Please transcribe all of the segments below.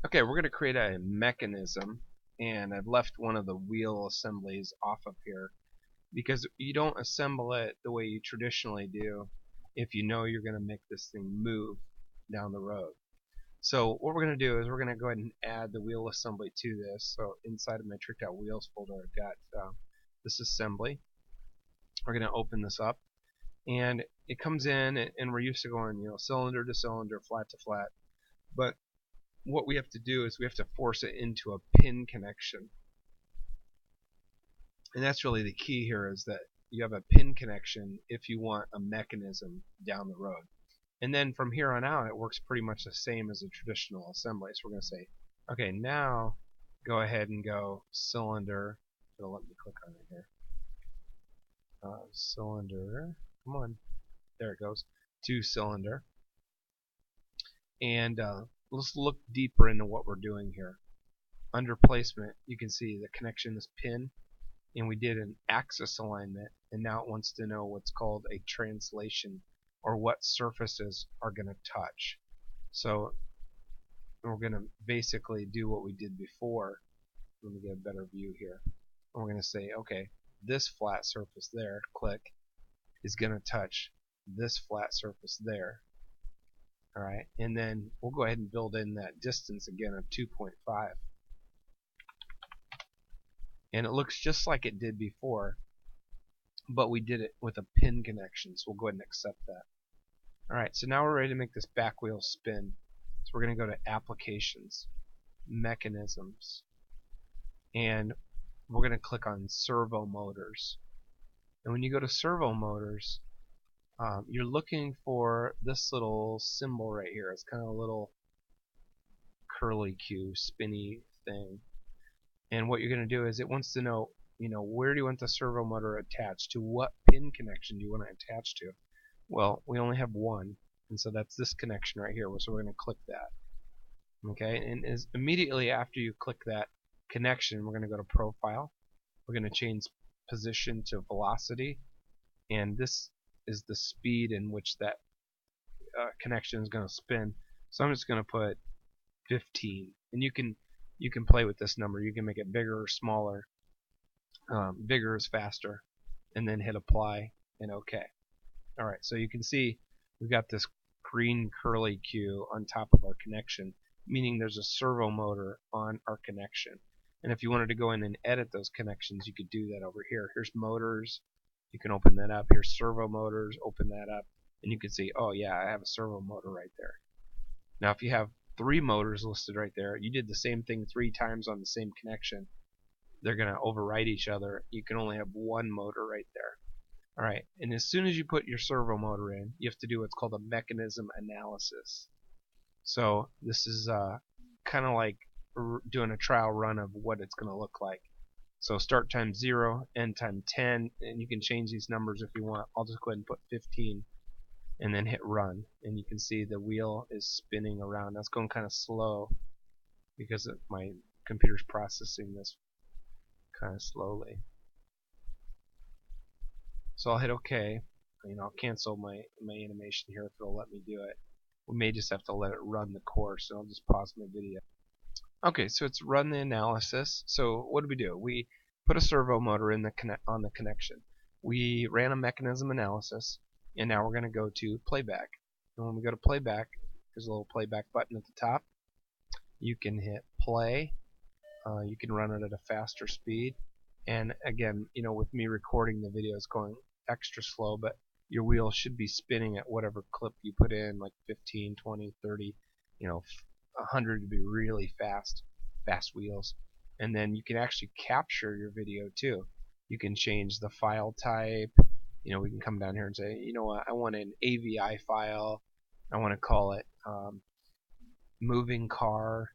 Okay, we're going to create a mechanism, and I've left one of the wheel assemblies off of here because you don't assemble it the way you traditionally do if you know you're going to make this thing move down the road. So what we're going to do is we're going to go ahead and add the wheel assembly to this. So inside of my tricked out wheels folder, I've got this assembly. We're going to open this up, and it comes in, and we're used to going, cylinder to cylinder, flat to flat. But what we have to do is we have to force it into a pin connection. And that's really the key here, is that you have a pin connection if you want a mechanism down the road. And then from here on out, it works pretty much the same as a traditional assembly. So we're going to say, okay, now go ahead and go cylinder. It'll let me click on it here. Cylinder, come on, there it goes, to cylinder. And let's look deeper into what we're doing here. Under placement, you can see the connection is pin, and we did an axis alignment, and now it wants to know what's called a translation, or what surfaces are going to touch. So we're going to basically do what we did before. Let me get a better view here. And we're going to say, okay, this flat surface there, click, is going to touch this flat surface there. Alright, and then we'll go ahead and build in that distance again of 2.5. And it looks just like it did before, but we did it with a pin connection, so we'll go ahead and accept that. Alright, so now we're ready to make this back wheel spin. So we're going to go to Applications, Mechanisms, and we're going to click on Servo Motors. And when you go to Servo Motors, you're looking for this little symbol right here. It's kind of a little curly Q, spinny thing. And what you're going to do is it wants to know, where do you want the servo motor attached to? What pin connection do you want to attach to? Well, we only have one, and so that's this connection right here. So we're going to click that. Okay, and immediately after you click that connection, we're going to go to Profile. We're going to change position to velocity, and this is the speed in which that connection is going to spin. So I'm just going to put 15, and you can play with this number. You can make it bigger or smaller. Bigger is faster, and then hit apply and OK. Alright, so you can see we've got this green curly Q on top of our connection, meaning there's a servo motor on our connection. And if you wanted to go in and edit those connections, you could do that over here. Here's motors. You can open that up. Here's servo motors. Open that up, and you can see, oh yeah, I have a servo motor right there. Now if you have 3 motors listed right there, you did the same thing 3 times on the same connection, they're going to override each other. You can only have 1 motor right there. Alright, and as soon as you put your servo motor in, you have to do what's called a mechanism analysis. So this is kind of like doing a trial run of what it's going to look like. So start time 0, end time 10, and you can change these numbers if you want. I'll just go ahead and put 15 and then hit run, and you can see the wheel is spinning around. That's going kind of slow because my computer's processing this kind of slowly. So I'll hit OK. I'll cancel my animation here if it'll let me do it. We may just have to let it run the course, so I'll just pause my video. Okay, so it's run the analysis. So what do? We put a servo motor in on the connection. We ran a mechanism analysis, and now we're going to go to Playback. And when we go to Playback, there's a little Playback button at the top. You can hit play. You can run it at a faster speed. And again, with me recording the video, it's going extra slow, but your wheel should be spinning at whatever clip you put in, like 15, 20, 30, 100 to be really fast wheels. And then you can actually capture your video too. You can change the file type. We can come down here and say, what, I want an AVI file. I want to call it moving car.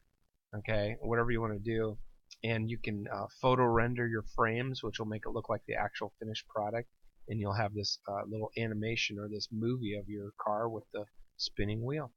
Okay, whatever you want to do. And you can photo render your frames, which will make it look like the actual finished product, and you'll have this little animation or this movie of your car with the spinning wheel.